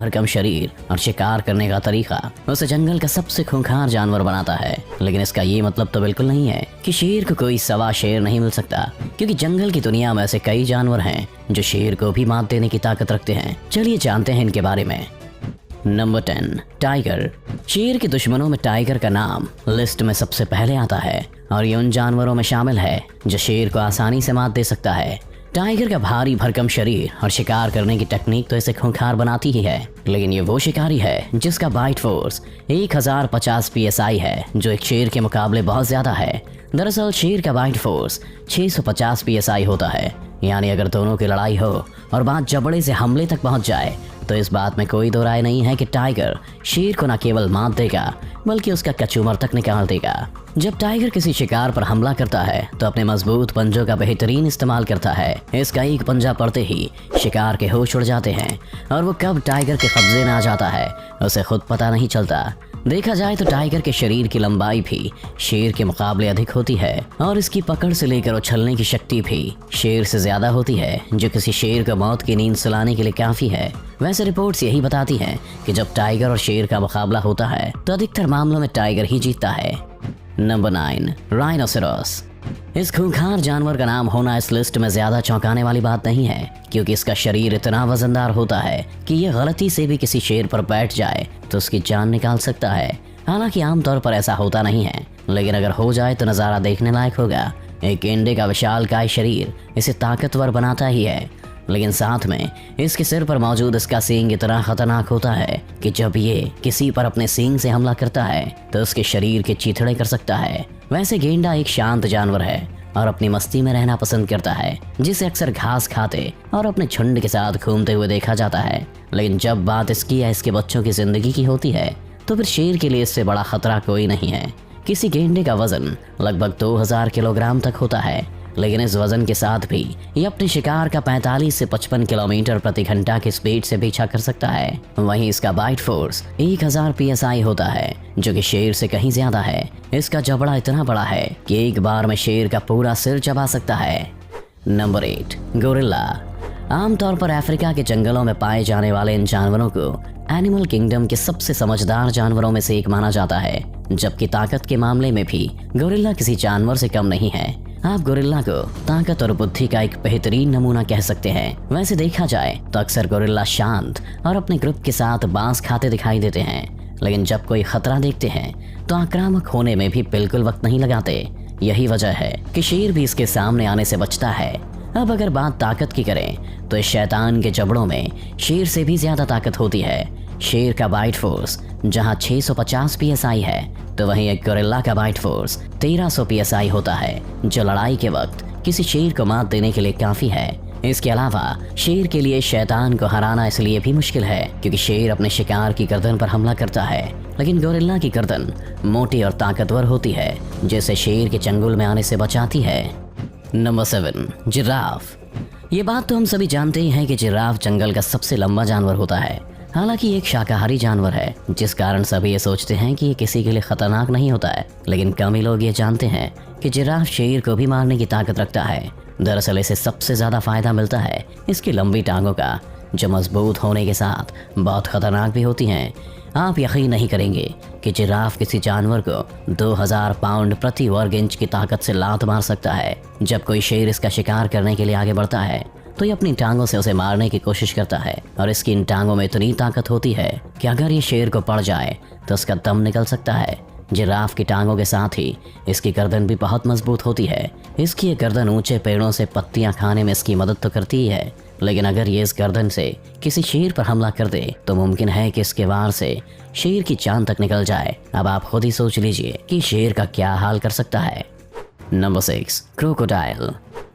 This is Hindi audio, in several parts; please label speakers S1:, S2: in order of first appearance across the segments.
S1: भरकम शरीर और शिकार करने का तरीका उसे जंगल का सबसे खूंखार जानवर बनाता है। लेकिन इसका ये मतलब तो बिल्कुल नहीं है कि शेर को कोई सवा शेर नहीं मिल सकता, क्योंकि जंगल की दुनिया में ऐसे कई जानवर हैं जो शेर को भी मात देने की ताकत रखते हैं। चलिए जानते हैं इनके बारे में। Number 10, tiger. शेर के दुश्मनों में टाइगर का नाम लिस्ट में सबसे पहले आता है और ये उन जानवरों में शामिल है जो शेर को आसानी से मात दे सकता है। टाइगर का भारी भरकम शरीर और शिकार करने की टेक्निक तो इसे खूंखार बनाती ही है, लेकिन ये वो शिकारी है जिसका बाइट फोर्स 1050 PSI है, जो एक शेर के मुकाबले बहुत ज्यादा है। दरअसल शेर का बाइट फोर्स 650 PSI होता है, यानी अगर दोनों की लड़ाई हो और बात जबड़े से हमले तक पहुंच जाए तो इस बात में कोई दो राय नहीं है कि टाइगर शेर को न केवल मात देगा बल्कि उसका कचूमर तक निकाल देगा। जब टाइगर किसी शिकार पर हमला करता है तो अपने मजबूत पंजों का बेहतरीन इस्तेमाल करता है। इसका एक पंजा पड़ते ही शिकार के होश उड़ जाते हैं और वो कब टाइगर के कब्जे में आ जाता है उसे खुद पता नहीं चलता। देखा जाए तो टाइगर के शरीर की लंबाई भी शेर के मुकाबले अधिक होती है और इसकी पकड़ से लेकर उछलने की शक्ति भी शेर से ज्यादा होती है, जो किसी शेर को मौत की नींद सुलाने के लिए काफी है। वैसे रिपोर्ट्स यही बताती हैं कि जब टाइगर और शेर का मुकाबला होता है तो अधिकतर मामलों में टाइगर ही जीतता है। Number 9, rhinoceros. इस खूंखार जानवर का नाम होना इस लिस्ट में ज्यादा चौंकाने वाली बात नहीं है, क्योंकि इसका शरीर इतना वजनदार होता है कि ये गलती से भी किसी शेर पर बैठ जाए तो उसकी जान निकाल सकता है। हालांकि आमतौर पर ऐसा होता नहीं है, लेकिन अगर हो जाए तो नज़ारा देखने लायक होगा। एक गेंडे का विशालकाय शरीर इसे ताकतवर बनाता ही है, लेकिन साथ में इसके सिर पर मौजूद इसका सींग इतना खतरनाक होता है कि जब ये किसी पर अपने सींग से हमला करता है तो उसके शरीर के चीथड़े कर सकता है। वैसे गेंडा एक शांत जानवर है और अपनी मस्ती में रहना पसंद करता है, जिसे अक्सर घास खाते और अपने झुंड के साथ घूमते हुए देखा जाता है। लेकिन जब बात इसकी या इसके बच्चों की जिंदगी की होती है तो फिर शेर के लिए इससे बड़ा खतरा कोई नहीं है। किसी गेंडे का वजन लगभग 2000 किलोग्राम तक होता है, लेकिन इस वजन के साथ भी ये अपने शिकार का 45 से 55 किलोमीटर प्रति घंटा की स्पीड से पीछा कर सकता है। वहीं इसका बाइट फोर्स 1000 PSI होता है, जो कि शेर से कहीं ज्यादा है। इसका जबड़ा इतना बड़ा है कि एक बार में शेर का पूरा सिर चबा सकता है। Number 8, gorilla. आमतौर पर अफ्रीका के जंगलों में पाए जाने वाले इन जानवरों को एनिमल किंगडम के सबसे समझदार जानवरों में से एक माना जाता है, जबकि ताकत के मामले में भी गोरिल्ला किसी जानवर से कम नहीं है। आप गोरिल्ला को ताकत और बुद्धि का एक बेहतरीन नमूना कह सकते हैं। वैसे देखा जाए तो अक्सर गोरिल्ला शांत और अपने ग्रुप के साथ बांस खाते दिखाई देते हैं, लेकिन जब कोई खतरा देखते हैं तो आक्रामक होने में भी बिल्कुल वक्त नहीं लगाते। यही वजह है कि शेर भी इसके सामने आने से बचता है। अब अगर बात ताकत की करें तो इस शैतान के जबड़ों में शेर से भी ज्यादा ताकत होती है। शेर का बाइट फोर्स जहां 650 PSI है तो वहीं एक गोरिल्ला का बाइट फोर्स 1300 PSI होता है, जो लड़ाई के वक्त किसी शेर को मात देने के लिए काफी है। इसके अलावा शेर के लिए शैतान को हराना इसलिए भी मुश्किल है क्योंकि शेर अपने शिकार की गर्दन पर हमला करता है, लेकिन गोरिल्ला की गर्दन मोटी और ताकतवर होती है, जिसे शेर के चंगुल में आने से बचाती है। Number 7, giraffe. ये बात तो हम सभी जानते ही हैं कि जिराफ जंगल का सबसे लंबा जानवर होता है। हालांकि ये एक शाकाहारी जानवर है, जिस कारण सभी ये सोचते हैं कि ये किसी के लिए खतरनाक नहीं होता है, लेकिन कम ही लोग ये जानते हैं कि जिराफ शेर को भी मारने की ताकत रखता है। दरअसल इसे सबसे ज्यादा फायदा मिलता है इसकी लंबी टांगों का, जो मजबूत होने के साथ बहुत खतरनाक भी होती हैं। आप यकीन नहीं करेंगे कि जिराफ किसी जानवर को 2000 पाउंड प्रति वर्ग इंच की ताकत से लात मार सकता है। जब कोई शेर इसका शिकार करने के लिए आगे बढ़ता है तो ये अपनी टांगों से उसे मारने की कोशिश करता है, और इसकी इन टांगों में इतनी ताकत होती है कि अगर ये शेर को पड़ जाए तो उसका दम निकल सकता है। जिराफ की टांगों के साथ ही इसकी गर्दन भी बहुत मजबूत होती है। इसकी ये गर्दन ऊंचे पेड़ों से पत्तियां खाने में इसकी मदद तो करती ही है, लेकिन अगर ये इस गर्दन से किसी शेर पर हमला कर दे तो मुमकिन है कि इसके वार से शेर की जान तक निकल जाए। अब आप खुद ही सोच लीजिए कि शेर का क्या हाल कर सकता है। Number 6, crocodile.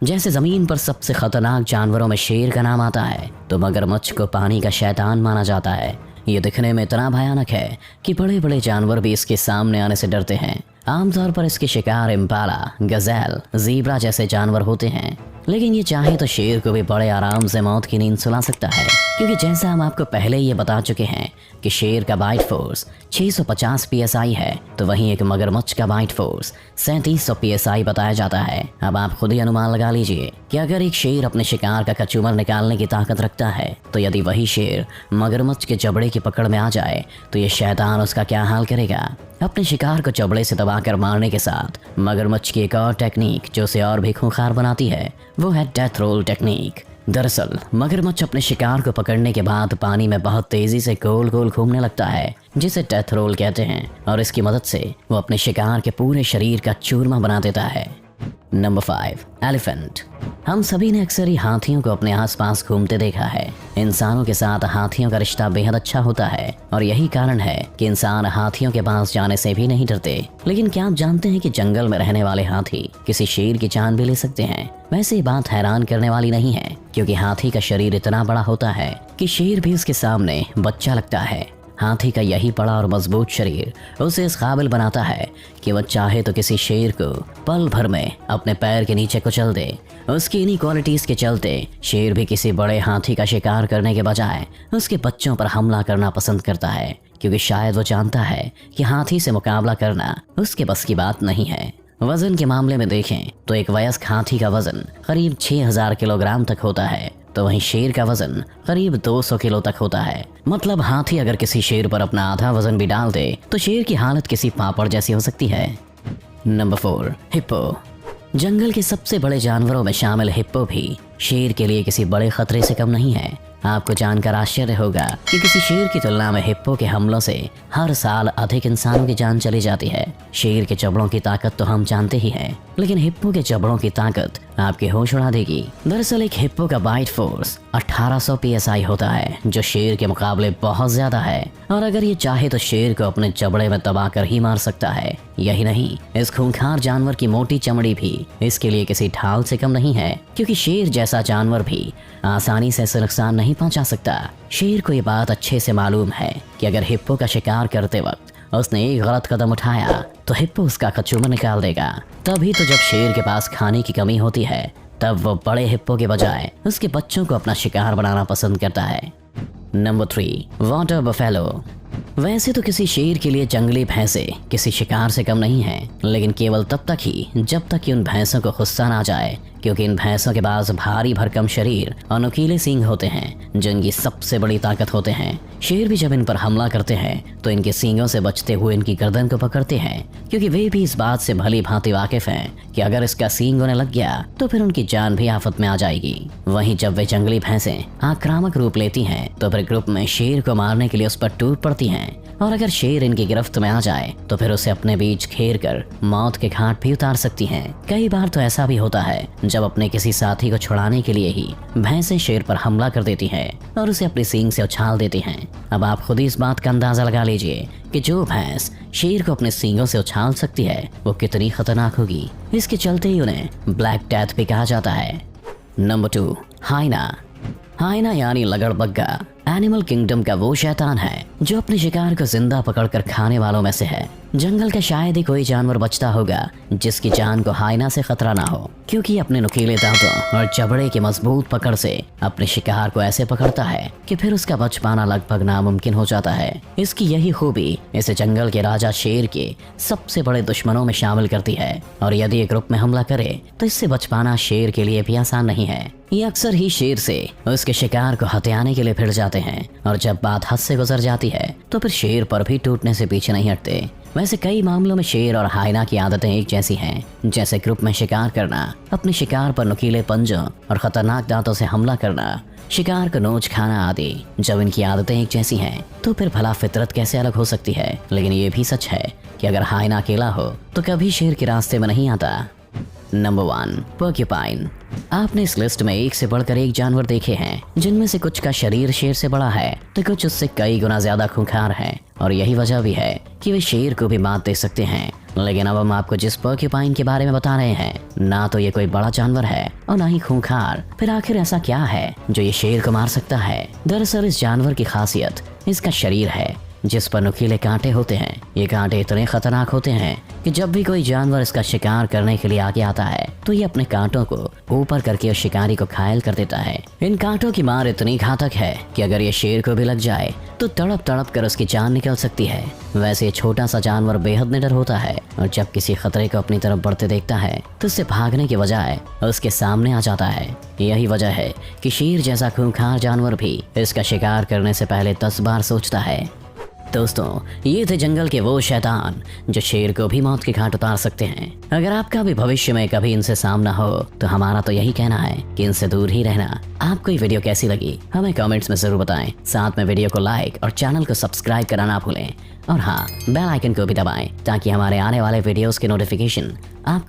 S1: जैसे जमीन पर सबसे खतरनाक जानवरों में शेर का नाम आता है तो मगरमच्छ को पानी का शैतान माना जाता है। ये दिखने में इतना भयानक है कि बड़े बड़े जानवर भी इसके सामने आने से डरते हैं। आमतौर पर इसके शिकार इम्पाला, गज़ेल, ज़ीब्रा जैसे जानवर होते हैं। लेकिन ये चाहे तो शेर को भी बड़े आराम से मौत की नींद सुला सकता है, क्योंकि जैसा हम आपको पहले ये बता चुके हैं कि शेर का बाइट फोर्स 650 psi है, तो वहीं एक मगरमच्छ का बाइट फोर्स 3700 psi बताया जाता है। अब आप खुद ही अनुमान लगा लीजिए कि अगर एक शेर अपने शिकार का कचूमर निकालने की ताकत रखता है, तो यदि वही शेर मगरमच्छ के जबड़े की पकड़ में आ जाए तो ये शैतान उसका क्या हाल करेगा। अपने शिकार को जबड़े से दबाकर मारने के साथ मगरमच्छ की एक और टेक्निक जो उसे और भी खूंखार बनाती है, वो है डेथ रोल टेक्निक। दरअसल मगरमच्छ अपने शिकार को पकड़ने के बाद पानी में बहुत तेजी से गोल गोल घूमने लगता है, जिसे डेथ रोल कहते हैं, और इसकी मदद से वो अपने शिकार के पूरे शरीर का चूरमा बना देता है। Number 5, elephant. हम सभी ने अक्सर ही हाथियों को अपने आसपास घूमते देखा है। इंसानों के साथ हाथियों का रिश्ता बेहद अच्छा होता है, और यही कारण है कि इंसान हाथियों के पास जाने से भी नहीं डरते। लेकिन क्या आप जानते हैं कि जंगल में रहने वाले हाथी किसी शेर की जान भी ले सकते हैं। वैसे ये बात हैरान करने वाली नहीं है, क्योंकि हाथी का शरीर इतना बड़ा होता है कि शेर भी उसके सामने बच्चा लगता है। हाथी का यही बड़ा और मजबूत शरीर उसे इस काबिल बनाता है कि वह चाहे तो किसी शेर को पल भर में अपने पैर के नीचे कुचल दे। उसकी इन्हीं क्वालिटीज के चलते शेर भी किसी बड़े हाथी का शिकार करने के बजाय उसके बच्चों पर हमला करना पसंद करता है, क्योंकि शायद वो जानता है कि हाथी से मुकाबला करना उसके बस की बात नहीं है। वजन के मामले में देखें तो एक वयस्क हाथी का वजन करीब 6000 किलोग्राम तक होता है, तो वहीं शेर का वजन करीब 200 किलो तक होता है। मतलब हाथी अगर किसी शेर पर अपना आधा वजन भी डाल दे तो शेर की हालत किसी पापड़ जैसी हो सकती है। Number 4, hippo. जंगल के सबसे बड़े जानवरों में शामिल हिप्पो भी शेर के लिए किसी बड़े खतरे से कम नहीं है। आपको जानकर आश्चर्य होगा कि किसी शेर की तुलना में हिप्पो के हमलों से हर साल अधिक इंसानों की जान चली जाती है। शेर के जबड़ों की ताकत तो हम जानते ही हैं, लेकिन हिप्पो के जबड़ों की ताकत आपके होश उड़ा देगी। दरअसल एक हिप्पो का बाइट फोर्स 1800 psi होता है, जो शेर के मुकाबले बहुत ज्यादा है, और अगर ये चाहे तो शेर को अपने जबड़े में दबाकर ही मार सकता है। यही नहीं, इस खूंखार जानवर की मोटी चमड़ी भी इसके लिए किसी ढाल से कम नहीं है, क्योंकि शेर जैसा जानवर भी आसानी से इसे नुकसान नहीं पहुंचा सकता। शेर को ये बात अच्छे से मालूम है कि अगर हिप्पो का शिकार करते वक्त उसने एक गलत कदम उठाया तो हिप्पो उसका कचूमर निकाल देगा। तभी तो जब शेर के पास खाने की कमी होती है, तब वो बड़े हिप्पो के बजाय उसके बच्चों को अपना शिकार बनाना पसंद करता है। Number 3, water buffalo. वैसे तो किसी शेर के लिए जंगली भैंसे किसी शिकार से कम नहीं है, लेकिन केवल तब तक ही जब तक कि उन भैंसों को गुस्सा ना जाए, क्योंकि इन भैंसों के पास भारी भरकम शरीर और नुकीले सींग होते हैं, जो इनकी सबसे बड़ी ताकत होते हैं। शेर भी जब इन पर हमला करते हैं तो इनके सींगों से बचते हुए इनकी गर्दन को पकड़ते हैं, क्योंकि वे भी इस बात से भली भांति वाकिफ हैं कि अगर इसका सींग उन्हें लग गया तो फिर उनकी जान भी आफत में आ जाएगी। वहीं जब वे जंगली भैंसें आक्रामक रूप लेती हैं तो फिर ग्रुप में शेर को मारने के लिए उस पर टूट पड़ती हैं, और अगर शेर इनकी गिरफ्त में आ जाए तो फिर उसे अपने बीच घेर कर मौत के घाट भी उतार सकती हैं। कई बार तो ऐसा भी होता है जब अपने किसी साथी को छुड़ाने के लिए ही भैंसें शेर पर हमला कर देती हैं और उसे अपनी सींग से उछाल देती हैं। अब आप खुद ही इस बात का अंदाजा लगा लीजिए कि जो भैंस शेर को अपने सींगों से उछाल सकती है वो कितनी खतरनाक होगी। इसके चलते ही उन्हें ब्लैक डेथ भी कहा जाता है। नंबर 2, हाइना। हाइना यानी लगड़बग्गा एनिमल किंगडम का वो शैतान है जो अपने शिकार को जिंदा पकड़कर खाने वालों में से है। जंगल का शायद ही कोई जानवर बचता होगा जिसकी जान को हाइना से खतरा ना हो, क्योंकि अपने नुकीले दांतों और जबड़े की मजबूत पकड़ से अपने शिकार को ऐसे पकड़ता है कि फिर उसका बच पाना लगभग नामुमकिन हो जाता है। इसकी यही खूबी इसे जंगल के राजा शेर के सबसे बड़े दुश्मनों में शामिल करती है, और यदि एक ग्रुप में हमला करे तो इससे बच पाना शेर के लिए भी आसान नहीं है। ये अक्सर ही शेर से उसके शिकार को हथियाने के लिए भिड़ जाते हैं, और जब बात हद से गुजर जाती है तो फिर शेर पर भी टूटने से पीछे नहीं हटते। वैसे कई मामलों में शेर और हाइना की आदतें एक जैसी हैं, जैसे ग्रुप में शिकार करना, अपने शिकार पर नुकीले पंजों और खतरनाक दांतों से हमला करना, शिकार को नोच खाना आदि। जब इनकी आदतें एक जैसी हैं तो फिर भला फितरत कैसे अलग हो सकती है। लेकिन ये भी सच है कि अगर हाइना अकेला हो तो कभी शेर के रास्ते में नहीं आता। Number 1, porcupine. आपने इस लिस्ट में एक से बढ़कर एक जानवर देखे हैं, जिनमें से कुछ का शरीर शेर से बड़ा है तो कुछ उससे कई गुना ज्यादा खूंखार है, और यही वजह भी है कि वे शेर को भी मात दे सकते हैं। लेकिन अब हम आपको जिस पोर्क्यूपाइन के बारे में बता रहे हैं, ना तो ये कोई बड़ा जानवर है और ना ही खूंखार। फिर आखिर ऐसा क्या है जो ये शेर को मार सकता है? दरअसल इस जानवर की खासियत इसका शरीर है। जिस पर नुकीले कांटे होते हैं। ये कांटे इतने खतरनाक होते हैं कि जब भी कोई जानवर इसका शिकार करने के लिए आगे आता है तो ये अपने कांटों को ऊपर करके उस शिकारी को घायल कर देता है। इन कांटों की मार इतनी घातक है कि अगर ये शेर को भी लग जाए तो तड़प तड़प कर उसकी जान निकल सकती है। वैसे ये छोटा सा जानवर बेहद निडर होता है और जब किसी खतरे को अपनी तरफ बढ़ते देखता है तो उससे भागने के बजाय उसके सामने आ जाता है। यही वजह है कि शेर जैसा खूंखार जानवर भी इसका शिकार करने से पहले 10 बार सोचता है। दोस्तों, ये थे जंगल के वो शैतान जो शेर को भी मौत के घाट उतार सकते हैं। अगर आपका भी भविष्य में कभी इनसे सामना हो तो हमारा तो यही कहना है कि इनसे दूर ही रहना। आपको ये वीडियो कैसी लगी हमें कमेंट्स में जरूर बताएं। साथ में वीडियो को लाइक और चैनल को सब्सक्राइब करना ना भूलें। और हाँ, बेल आइकन को भी दबाएं ताकि हमारे आने वाले वीडियोस के नोटिफिकेशन